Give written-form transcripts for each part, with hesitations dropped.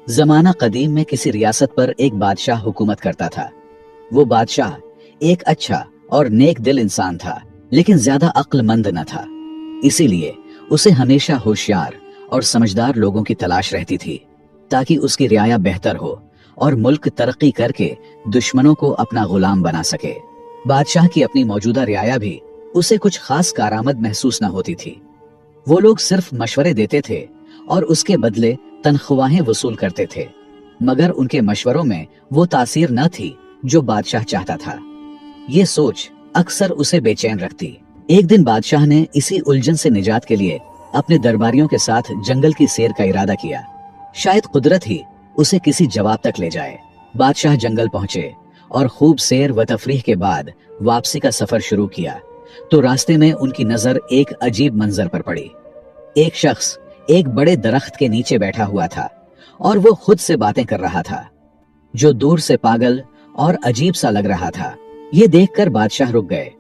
जमाना कदीम में किसी रियासत पर एक बादशाह हुकूमत करता था। वो बादशाह एक अच्छा और नेक दिल इंसान था, लेकिन ज्यादा अक्लमंद न था। इसीलिए उसे हमेशा होशियार और समझदार लोगों की तलाश रहती थी, ताकि उसकी रियाया बेहतर हो और मुल्क तरक्की करके दुश्मनों को अपना गुलाम बना सके। बादशाह की अपनी मौजूदा रियाया भी उसे कुछ खास कारआमद महसूस न होती थी। वो लोग सिर्फ मशवरे देते थे और उसके बदले तनख्वाहें वसूल करते थे, मगर उनके मशवरों में वो तासीर न थी जो बादशाह चाहता था। ये सोच अक्सर उसे बेचैन रखती। एक दिन बादशाह ने इसी उलझन से निजात के लिए अपने दरबारियों के साथ जंगल की सैर का इरादा किया। शायद कुदरत ही उसे किसी जवाब तक ले जाए। बादशाह जंगल पहुंचे और खूब सैर व तफरीह के बाद वापसी का सफर शुरू किया, तो रास्ते में उनकी नजर एक अजीब मंजर पर पड़ी। एक शख्स एक बड़े दरख्त के नीचे बैठा हुआ था और वो खुद से बातें कर रहा था, जो दूर से पागल और अजीब सा लग रहा था। ये देखकर बादशाह रुक गए।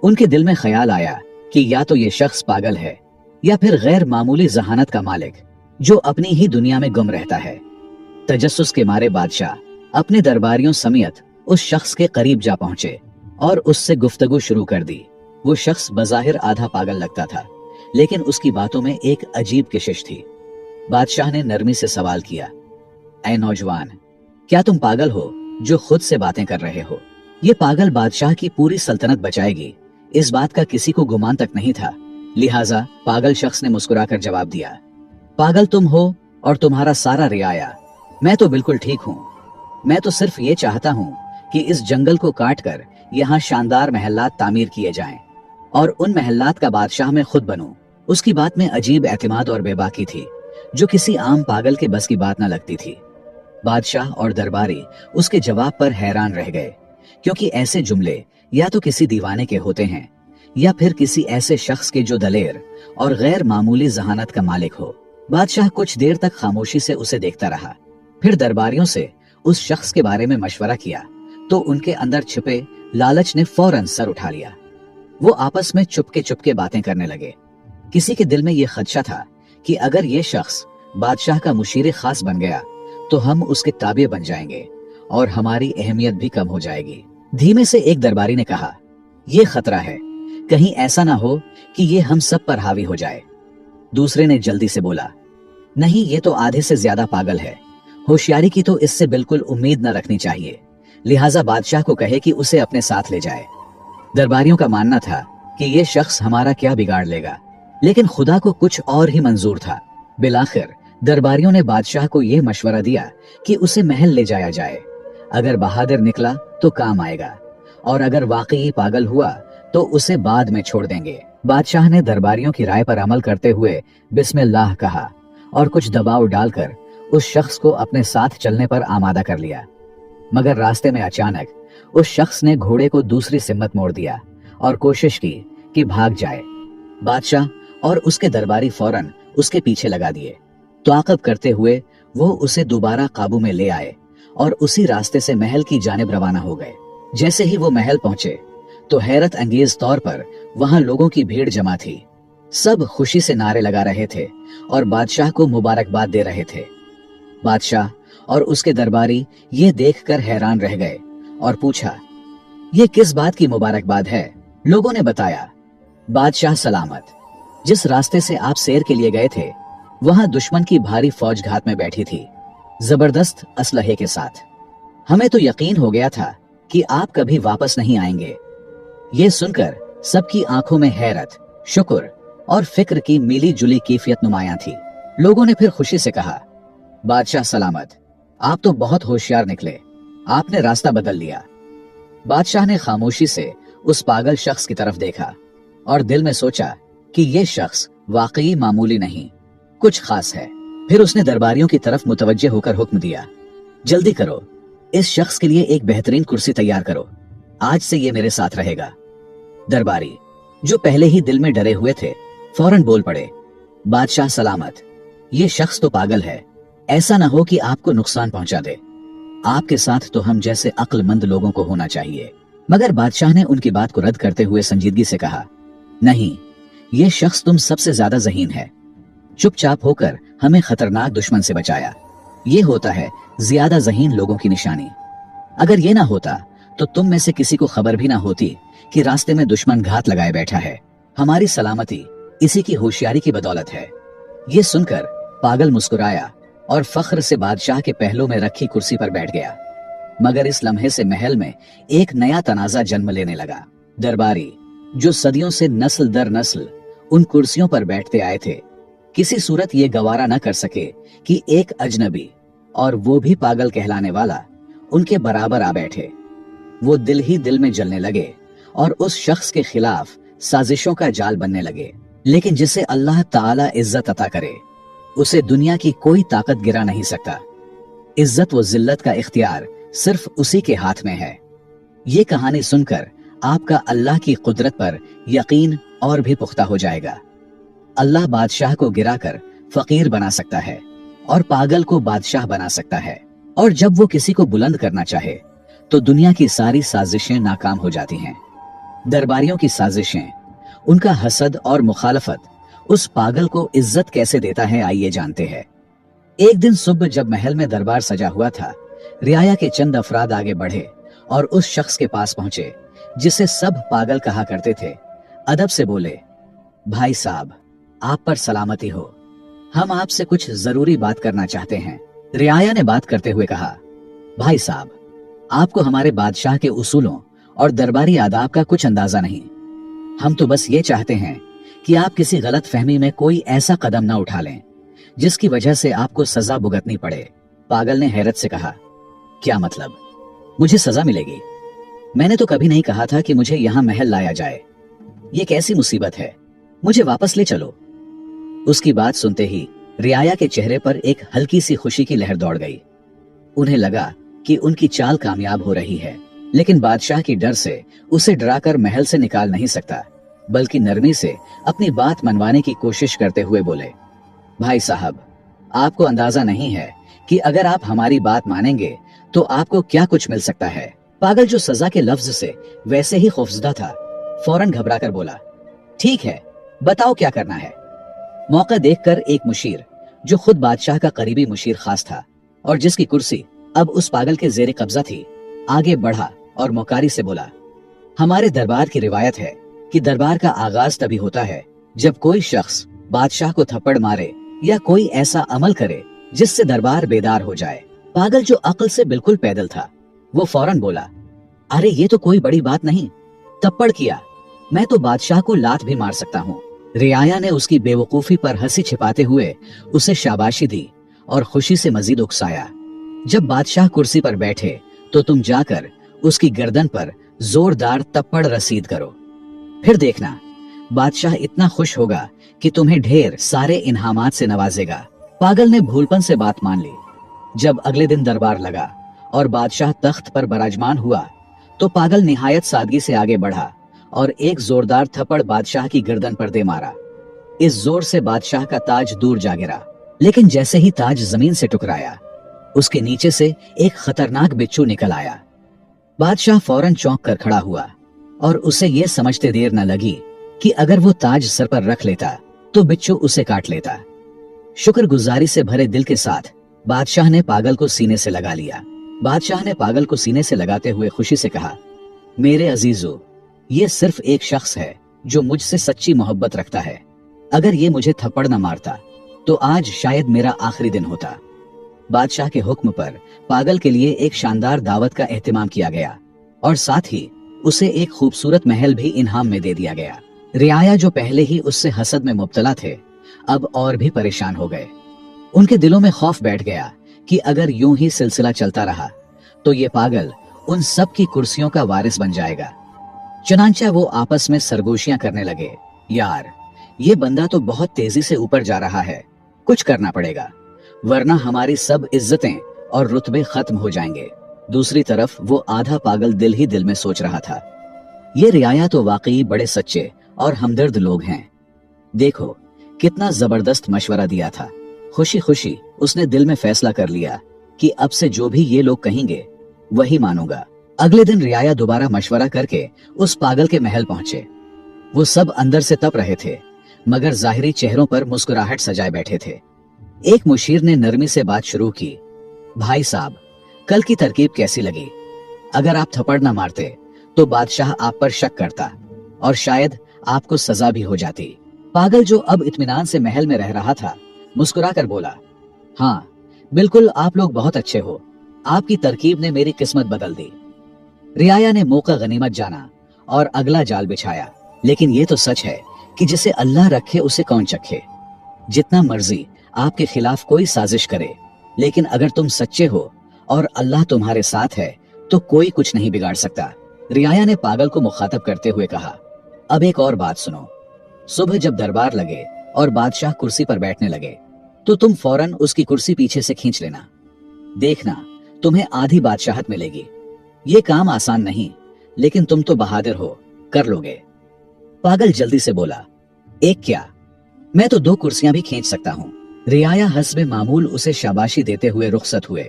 उनके दिल में ख्याल आया कि या तो ये शख्स पागल है या फिर गैर मामूली जहानत का मालिक, जो अपनी ही दुनिया में गुम रहता है। तजस्सुस के मारे बादशाह अपने दरबारियों समेत उस शख्स के करीब जा पहुंचे और उससे गुफ्तगू शुरू कर दी। वो शख्स बज़ाहिर आधा पागल लगता था, लेकिन उसकी बातों में एक अजीब कशिश थी। बादशाह ने नरमी से सवाल किया, ऐ नौजवान, क्या तुम पागल हो जो खुद से बातें कर रहे हो? ये पागल बादशाह की पूरी सल्तनत बचाएगी, इस बात का किसी को गुमान तक नहीं था। लिहाजा पागल शख्स ने मुस्कुराकर जवाब दिया, पागल तुम हो और तुम्हारा सारा रियाया। मैं तो बिल्कुल ठीक हूँ। मैं तो सिर्फ ये चाहता हूँ कि इस जंगल को काट कर यहाँ शानदार महल्लात तामीर किए जाएं और उन महल्लात का बादशाह मैं खुद बनूं। उसकी बात में अजीब एतमाद और बेबाकी थी, जो किसी आम पागल के बस की बात न लगती थी। बादशाह और दरबारी उसके जवाब पर हैरान रह गए, क्योंकि ऐसे जुमले या तो किसी दीवाने के होते हैं या फिर किसी ऐसे शख्स के जो दलेर और गैर मामूली जहानत का मालिक हो। बादशाह कुछ देर तक खामोशी से उसे देखता रहा, फिर दरबारियों से उस शख्स के बारे में मशवरा किया, तो उनके अंदर छिपे लालच ने फौरन सर उठा लिया। वो आपस में चुपके चुपके बातें करने लगे। किसी के दिल में यह खदशा था कि अगर ये शख्स बादशाह का मुशीर खास बन गया तो हम उसके ताबे बन जाएंगे और हमारी अहमियत भी कम हो जाएगी। धीमे से एक दरबारी ने कहा, यह खतरा है, कहीं ऐसा ना हो कि ये हम सब पर हावी हो जाए। दूसरे ने जल्दी से बोला, नहीं, ये तो आधे से ज्यादा पागल है। होशियारी की तो इससे बिल्कुल उम्मीद न रखनी चाहिए। लिहाजा बादशाह को कहे कि उसे अपने साथ ले जाए। दरबारियों का मानना था कि ये शख्स हमारा क्या बिगाड़ लेगा, लेकिन खुदा को कुछ और ही मंजूर था। बिलाखिर दरबारियों ने बादशाह को यह मशवरा दिया कि उसे महल ले जाया जाए। अगर बहादुर निकला तो काम आएगा, और अगर वाकई पागल हुआ तो उसे बाद में छोड़ देंगे। बादशाह ने दरबारियों की राय पर अमल करते हुए बिस्मिल्लाह कहा और कुछ दबाव डालकर उस शख्स को अपने साथ चलने पर आमादा कर लिया। मगर रास्ते में अचानक उस शख्स ने घोड़े को दूसरी सिमत मोड़ दिया और कोशिश की कि भाग जाए। बादशाह और उसके दरबारी फौरन उसके पीछे लगा दिए। ताक़ब करते हुए वो उसे दोबारा काबू में ले आए और उसी रास्ते से महल की जानिब रवाना हो गए। जैसे ही वो महल पहुंचे तो हैरत अंगेज तौर पर वहां लोगों की भीड़ जमा थी। सब खुशी से नारे लगा रहे थे और बादशाह को मुबारकबाद दे रहे थे। बादशाह और उसके दरबारी ये देखकर हैरान रह गए और पूछा, ये किस बात की मुबारकबाद है? लोगों ने बताया, बादशाह सलामत, जिस रास्ते से आप सैर के लिए गए थे वहां दुश्मन की भारी फौज घात में बैठी थी, जबरदस्त असलहे के साथ। हमें तो यकीन हो गया था कि आप कभी वापस नहीं आएंगे। ये सुनकर सबकी आंखों में हैरत, शुक्र और फिक्र की मिली जुली कैफियत नुमायां थी। लोगों ने फिर खुशी से कहा, बादशाह सलामत, आप तो बहुत होशियार निकले, आपने रास्ता बदल लिया। बादशाह ने खामोशी से उस पागल शख्स की तरफ देखा और दिल में सोचा कि यह शख्स वाकई मामूली नहीं, कुछ खास है। फिर उसने दरबारियों की तरफ मुतवज्जे होकर हुक्म दिया, जल्दी करो, इस शख्स के लिए एक बेहतरीन कुर्सी तैयार करो, आज से ये मेरे साथ रहेगा। दरबारी, जो पहले ही दिल में डरे हुए थे, फौरन बोल पड़े, बादशाह सलामत, ये शख्स तो पागल है, ऐसा ना हो कि आपको नुकसान पहुंचा दे। आपके साथ तो हम जैसे अक्लमंद लोगों को होना चाहिए। मगर बादशाह ने उनकी बात को रद्द करते हुए संजीदगी से कहा, नहीं, ये शख्स तुम सबसे ज्यादा ज़हीन है। चुपचाप होकर हमें खतरनाक दुश्मन से बचाया। ये होता है ज्यादा ज़हीन लोगों की निशानी। अगर ये ना होता तो तुम में से किसी को खबर भी ना होती कि रास्ते में दुश्मन घात लगाए बैठा है। हमारी सलामती इसी की होशियारी की बदौलत है। ये सुनकर पागल मुस्कुराया और फख्र से बादशाह के पहलू में रखी कुर्सी पर बैठ गया। मगर इस लम्हे से महल में एक नया तनाजा जन्म लेने लगा। दरबारी जो सदियों से नस्ल दर नस्ल उन कुर्सियों पर बैठते आए थे, किसी सूरत ये गवारा न कर सके कि एक अजनबी, और वो भी पागल कहलाने वाला, उनके बराबर आ बैठे। वो दिल ही दिल में जलने लगे और उस शख्स के खिलाफ साजिशों का जाल बनने लगे। लेकिन जिसे अल्लाह ताला इज्जत अता करे उसे दुनिया की कोई ताकत गिरा नहीं सकता। इज्जत व जिल्लत का इख्तियार सिर्फ उसी के हाथ में है। ये कहानी सुनकर आपका अल्लाह की कुदरत पर यकीन और भी पुख्ता हो जाएगा। अल्लाह बादशाह को गिराकर फकीर बना सकता है और पागल को बादशाह बना सकता है, और जब वो किसी को बुलंद करना चाहे तो दुनिया की सारी साजिशें नाकाम हो जाती हैं। दरबारियों की साजिशें, उनका हसद और मुखालफत उस पागल को इज्जत कैसे देता है, आइए जानते हैं। एक दिन सुबह जब महल में दरबार सजा हुआ था, रियाया के चंद अफराद आगे बढ़े और उस शख्स के पास पहुंचे जिसे सब पागल कहा करते थे। अदब से बोले, भाई साहब, आप पर सलामती हो, हम आपसे कुछ जरूरी बात करना चाहते हैं। रियाया ने बात करते हुए कहा, भाई साहब, आपको हमारे बादशाह के उसूलों और दरबारी आदाब का कुछ अंदाजा नहीं। हम तो बस ये चाहते हैं कि आप किसी गलत फहमी में कोई ऐसा कदम ना उठा लें जिसकी वजह से आपको सजा भुगतनी पड़े। पागल ने हैरत से कहा, क्या मतलब, मुझे सजा मिलेगी? मैंने तो कभी नहीं कहा था कि मुझे यहाँ महल लाया जाए। ये कैसी मुसीबत है, मुझे वापस ले चलो। उसकी बात सुनते ही रियाया के चेहरे पर एक हल्की सी खुशी की लहर दौड़ गई। उन्हें लगा कि उनकी चाल कामयाब हो रही है, लेकिन बादशाह की डर से उसे डराकर महल से निकाल नहीं सकता, बल्कि नरमी से अपनी बात मनवाने की कोशिश करते हुए बोले, भाई साहब, आपको अंदाजा नहीं है कि अगर आप हमारी बात मानेंगे तो आपको क्या कुछ मिल सकता है। पागल जो सजा के लफ्ज से वैसे ही खौफजदा था, फौरन घबराकर बोला, ठीक है, बताओ क्या करना है। मौका देखकर एक मुशीर, जो खुद बादशाह का करीबी मुशीर खास था और जिसकी कुर्सी अब उस पागल के जेरे कब्जा थी, आगे बढ़ा और मौकारी से बोला, हमारे दरबार की रिवायत है कि दरबार का आगाज तभी होता है जब कोई शख्स बादशाह को थप्पड़ मारे या कोई ऐसा अमल करे जिससे दरबार बेदार हो जाए। पागल जो अक्ल से बिल्कुल पैदल था, वो फौरन बोला, अरे ये तो कोई बड़ी बात नहीं, थप्पड़ किया, मैं तो बादशाह को लात भी मार सकता हूँ। रियाया ने उसकी बेवकूफी पर हंसी छिपाते हुए उसे शाबाशी दी और खुशी से मजीद उकसाया। जब बादशाह कुर्सी पर बैठे तो तुम जाकर उसकी गर्दन पर जोरदार थप्पड़ रसीद करो, फिर देखना बादशाह इतना खुश होगा कि तुम्हें ढेर सारे इनामात से नवाजेगा। पागल ने भूलपन से बात मान ली। जब अगले दिन दरबार लगा और बादशाह तख्त पर बराजमान हुआ तो पागल निहायत सादगी से आगे बढ़ा और एक जोरदार थप्पड़ बादशाह की गर्दन पर दे मारा। इस जोर से बादशाह का ताज दूर जा गिरा, लेकिन जैसे ही ताज जमीन से टकराया, उसके नीचे से एक खतरनाक बिच्छू निकल आया। बादशाह फौरन चौंक कर खड़ा हुआ और उसे यह समझते देर न लगी कि अगर वो ताज सर पर रख लेता तो बिच्छू उसे काट लेता। शुक्रगुजारी से भरे दिल के साथ बादशाह ने पागल को सीने से लगा लिया। बादशाह ने पागल को सीने से लगाते हुए खुशी से कहा, मेरे अजीजों, ये सिर्फ एक शख्स है जो मुझसे सच्ची मोहब्बत रखता है। अगर ये मुझे थप्पड़ न मारता तो आज शायद मेरा आखिरी दिन होता। बादशाह के हुक्म पर पागल के लिए एक शानदार दावत का एहतमाम किया गया और साथ ही उसे एक खूबसूरत महल भी इनाम में दे दिया गया। रियाया जो पहले ही उससे हसद में मुब्तला थे, अब और भी परेशान हो गए। उनके दिलों में खौफ बैठ गया कि अगर यूं ही सिलसिला चलता रहा तो ये पागल उन सब की कुर्सियों का वारिस बन जाएगा। चुनांचा वो आपस में सरगोशियां करने लगे, यार ये बंदा तो बहुत तेजी से ऊपर जा रहा है, कुछ करना पड़ेगा वरना हमारी सब इज्जतें और रुतबे खत्म हो जाएंगे। दूसरी तरफ वो आधा पागल दिल ही दिल में सोच रहा था, ये रियाया तो वाकई बड़े सच्चे और हमदर्द लोग हैं। देखो कितना जबरदस्त मशवरा दिया था। खुशी खुशी उसने दिल में फैसला कर लिया कि अब से जो भी ये लोग कहेंगे वही मानूंगा। अगले दिन रियाया दोबारा मशवरा करके उस पागल के महल पहुंचे। वो सब अंदर से तप रहे थे, मगर जाहिरी चेहरों पर मुस्कुराहट सजाए बैठे थे। एक मुशीर ने नरमी से बात शुरू की, भाई साहब, कल की तरकीब कैसी लगी? अगर आप थप्पड़ न मारते तो बादशाह आप पर शक करता और शायद आपको सजा भी हो जाती। पागल, जो अब इत्मीनान से महल में रह रहा था, मुस्कुराकर बोला, हाँ बिल्कुल, आप लोग बहुत अच्छे हो। आपकी तरकीब ने मेरी किस्मत बदल दी। रियाया ने मौका गनीमत जाना और अगला जाल बिछाया। लेकिन ये तो सच है कि जिसे अल्लाह रखे उसे कौन चखे। जितना मर्जी आपके खिलाफ कोई साजिश करे, लेकिन अगर तुम सच्चे हो और अल्लाह तुम्हारे साथ है तो कोई कुछ नहीं बिगाड़ सकता। रियाया ने पागल को मुखातब करते हुए कहा, अब एक और बात सुनो। सुबह जब दरबार लगे और बादशाह कुर्सी पर बैठने लगे तो तुम फौरन उसकी कुर्सी पीछे से खींच लेना। देखना, तुम्हें आधी बादशाहत मिलेगी। ये काम आसान नहीं, लेकिन तुम तो बहादुर हो, कर लोगे। पागल जल्दी से बोला, एक क्या, मैं तो 2 कुर्सियां भी खींच सकता हूं। रियाया हस्बे मामूल उसे शाबाशी देते हुए रुखसत हुए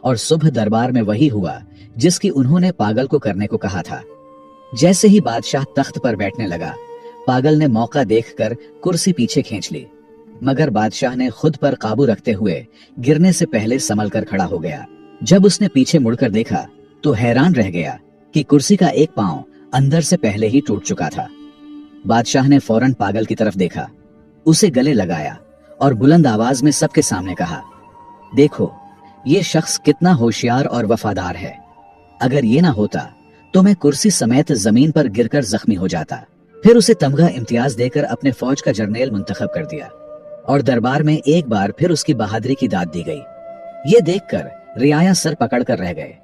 और सुबह दरबार में वही हुआ जिसकी उन्होंने पागल को करने को कहा था। जैसे ही बादशाह तख्त पर बैठने लगा, पागल ने मौका देखकर कुर्सी पीछे खींच ली, मगर बादशाह ने खुद पर काबू रखते हुए गिरने से पहले संभल कर खड़ा हो गया। जब उसने पीछे मुड़कर देखा तो हैरान रह गया कि कुर्सी का एक पांव अंदर से पहले ही टूट चुका था। बादशाह ने फौरन पागल की तरफ देखा, उसे गले लगाया और बुलंद आवाज में सबके सामने कहा, देखो ये शख्स कितना होशियार और वफादार है। अगर ये ना होता तो मैं कुर्सी समेत जमीन पर गिरकर जख्मी हो जाता। फिर उसे तमगा इम्तियाज देकर अपने फौज का जर्नेल मुंतखब कर दिया और दरबार में एक बार फिर उसकी बहादुरी की दाद दी गई। ये देखकर रियाया सर पकड़कर रह गए।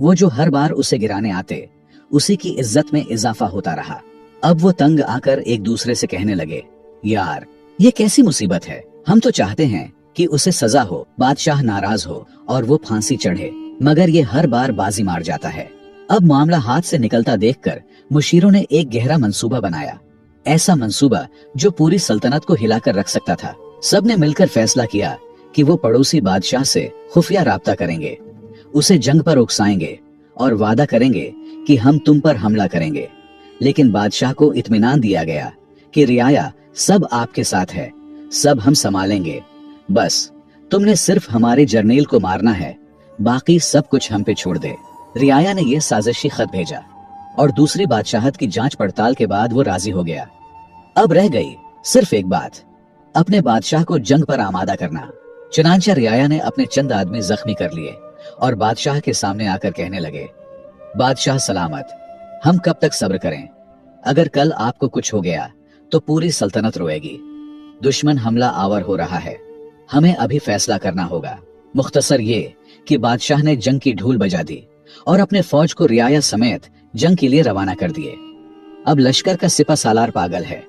वो जो हर बार उसे गिराने आते, उसी की इज्जत में इजाफा होता रहा। अब वो तंग आकर एक दूसरे से कहने लगे, यार ये कैसी मुसीबत है। हम तो चाहते हैं कि उसे सजा हो, बादशाह नाराज हो और वो फांसी चढ़े, मगर ये हर बार बाजी मार जाता है। अब मामला हाथ से निकलता देखकर मुशीरों ने एक गहरा मंसूबा बनाया, ऐसा मंसूबा जो पूरी सल्तनत को हिलाकर रख सकता था। सबने मिलकर फैसला किया कि वो पड़ोसी बादशाह से खुफिया राब्ता करेंगे, उसे जंग पर उकसाएंगे और वादा करेंगे कि हम तुम पर हमला करेंगे। लेकिन बादशाह को इत्मीनान दिया गया कि रियाया सब आपके साथ है, सब हम संभालेंगे, बस तुमने सिर्फ हमारे जर्नेल को मारना है, बाकी सब कुछ हम पे छोड़ दे। रियाया ने यह साजिशी खत भेजा और दूसरी बादशाहत की जांच पड़ताल के बाद वो राजी हो गया। अब रह गई सिर्फ एक बात, अपने बादशाह को जंग पर आमादा करना। चुनांचे रियाया ने अपने चंद आदमी जख्मी कर लिए और बादशाह के सामने आकर कहने लगे, बादशाह सलामत, हम कब तक सब्र करें? अगर कल आपको कुछ हो गया तो पूरी सल्तनत रोएगी। दुश्मन हमला आवर हो रहा है, हमें अभी फैसला करना होगा। मुख्तसर ये कि बादशाह ने जंग की ढूल बजा दी और अपने फौज को रियाया समेत जंग के लिए रवाना कर दिए। अब लश्कर का सिपा सालार पागल है,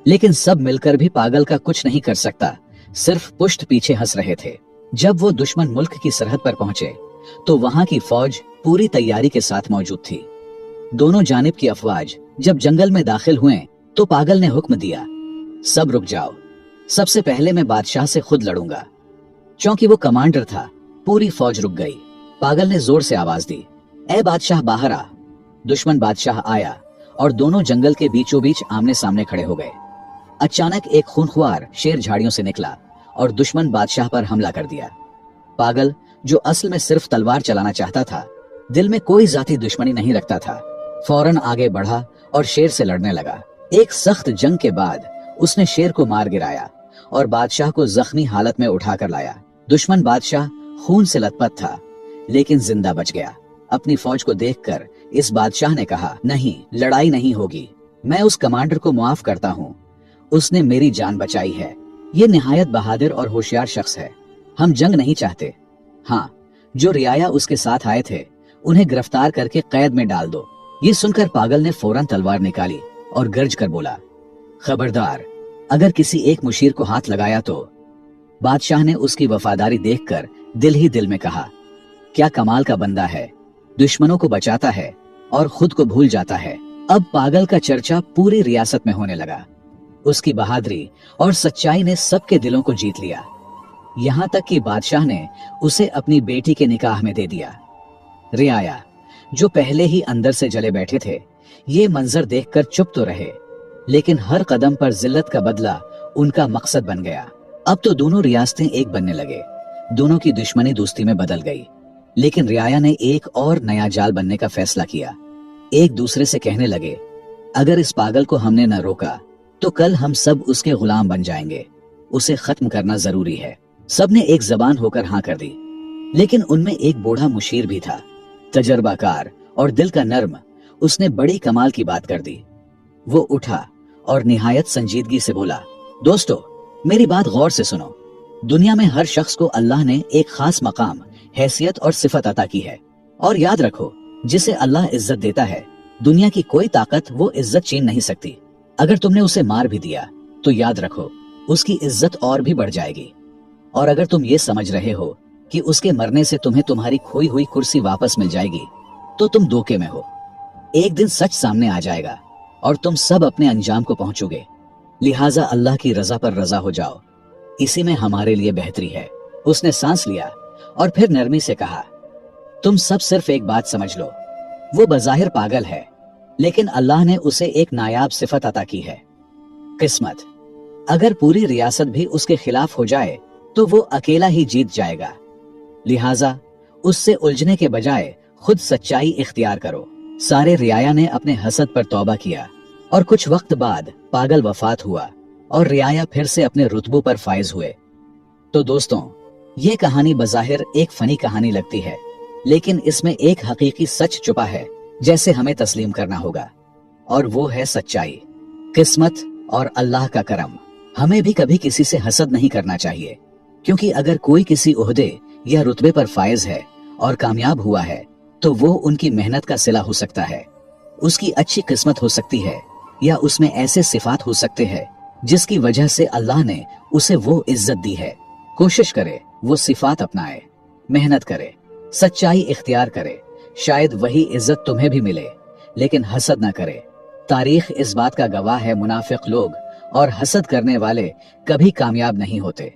लेकिन सब मिलकर भी पागल का कुछ नहीं कर सकता, सिर्फ पुष्ट पीछे हंस रहे थे। जब वो दुश्मन मुल्क की सरहद पर पहुंचे तो वहां की फौज पूरी तैयारी के साथ मौजूद थी। दोनों जानिब की अफवाज जब जंगल में दाखिल हुए तो पागल ने हुक्म दिया, सब रुक जाओ, सबसे पहले मैं बादशाह से खुद लड़ूंगा। क्योंकि वो कमांडर था, पूरी फौज रुक गई। पागल ने जोर से आवाज दी, ए बादशाह बाहर आ। दुश्मन बादशाह आया और दोनों जंगल के बीचों बीच आमने सामने खड़े हो गए। अचानक एक खूंखार शेर झाड़ियों से निकला और दुश्मन बादशाह पर हमला कर दिया। पागल, जो असल में सिर्फ तलवार चलाना चाहता था, दिल में कोई जाती दुश्मनी नहीं रखता था, फौरन आगे बढ़ा और शेर से लड़ने लगा। एक सख्त जंग के बाद उसने शेर को मार गिराया और बादशाह को जख्मी हालत में उठाकर लाया। दुश्मन बादशाह खून से लथपथ था, लेकिन जिंदा बच गया। अपनी फौज को देखकर इस बादशाह ने कहा, नहीं, लड़ाई नहीं होगी, मैं उस कमांडर को माफ करता हूँ, उसने मेरी जान बचाई है। ये निहायत बहादुर और होशियार शख्स है, हम जंग नहीं चाहते। हाँ, जो रियाया उसके साथ आए थे उन्हें गिरफ्तार करके कैद में डाल दो। ये सुनकर पागल ने फौरन तलवार निकाली और गर्ज कर बोला, खबरदार, अगर किसी एक मुशीर को हाथ लगाया तो। बादशाह ने उसकी वफादारी देखकर दिल ही दिल में कहा, क्या कमाल का बंदा है, दुश्मनों को बचाता है और खुद को भूल जाता है। अब पागल का चर्चा पूरी रियासत में होने लगा। उसकी बहादुरी और सच्चाई ने सबके दिलों को जीत लिया, यहाँ तक कि बादशाह ने उसे अपनी बेटी के निकाह में दे दिया। रियाया, जो पहले ही अंदर से जले बैठे थे, ये मंजर देखकर चुप तो रहे, लेकिन हर कदम पर जिल्लत का बदला उनका मकसद बन गया। अब तो दोनों रियासतें एक बनने लगे। दोनों की दुश्मनी दोस्ती में बदल गई। लेकिन रियाया ने एक और नया जाल बनने का फैसला किया। एक दूसरे से कहने लगे, अगर इस पागल को हमने न रोका तो कल हम सब उसके गुलाम बन जाएंगे। उसे खत्म करना जरूरी है। सबने एक जबान होकर हाँ कर दी। लेकिन उनमें एक बूढ़ा मुशीर भी था, तजर्बाकार और दिल का नर्म। उसने बड़ी कमाल की बात कर दी। वो उठा और निहायत संजीदगी से बोला, दोस्तों मेरी बात गौर से सुनो। दुनिया में हर शख्स को अल्लाह ने एक खास मकाम, हैसियत और सिफत अता की है। और याद रखो, जिसे अल्लाह इज्जत देता है दुनिया की कोई ताकत वो इज्जत छीन नहीं सकती। अगर तुमने उसे मार भी दिया तो याद रखो उसकी इज्जत और भी बढ़ जाएगी। और अगर तुम ये समझ रहे हो कि उसके मरने से तुम्हें तुम्हारी खोई हुई कुर्सी वापस मिल जाएगी तो तुम धोखे में हो। एक दिन सच सामने आ जाएगा और तुम सब अपने अंजाम को पहुंचोगे। लिहाजा अल्लाह की रजा पर रजा हो जाओ, इसी में हमारे लिए बेहतरी है। उसने सांस लिया और फिर नरमी से कहा, तुम सब सिर्फ एक बात समझ लो, वो बज़ाहिर पागल है लेकिन अल्लाह ने उसे एक नायाब सिफत अता की है, किस्मत। अगर पूरी रियासत भी उसके खिलाफ हो जाए तो वो अकेला ही जीत जाएगा। लिहाजा उससे उलझने के बजाय खुद सच्चाई इख्तियार करो। सारे रियाया ने अपने हसद पर तौबा किया और कुछ वक्त बाद पागल वफात हुआ और रियाया फिर से अपने रुतबों पर फायज हुए। तो दोस्तों, ये कहानी बज़ाहिर एक फनी कहानी लगती है, लेकिन इसमें एक हकीकी सच छुपा है जैसे हमें तस्लीम करना होगा, और वो है सच्चाई, किस्मत और अल्लाह का करम। हमें भी कभी किसी से हसद नहीं करना चाहिए, क्योंकि अगर कोई किसी ओहदे या रुतबे पर फायज है और कामयाब हुआ है तो वो उनकी मेहनत का सिला हो सकता है, उसकी अच्छी किस्मत हो सकती है, या उसमें ऐसे सिफात हो सकते हैं जिसकी वजह से अल्लाह ने उसे वो इज्जत दी है। कोशिश करे वो सिफात अपनाए, मेहनत करे, सच्चाई इख्तियार करे, शायद वही इज्जत तुम्हें भी मिले। लेकिन हसद न करे। तारीख इस बात का गवाह है, मुनाफिक लोग और हसद करने वाले कभी कामयाब नहीं होते।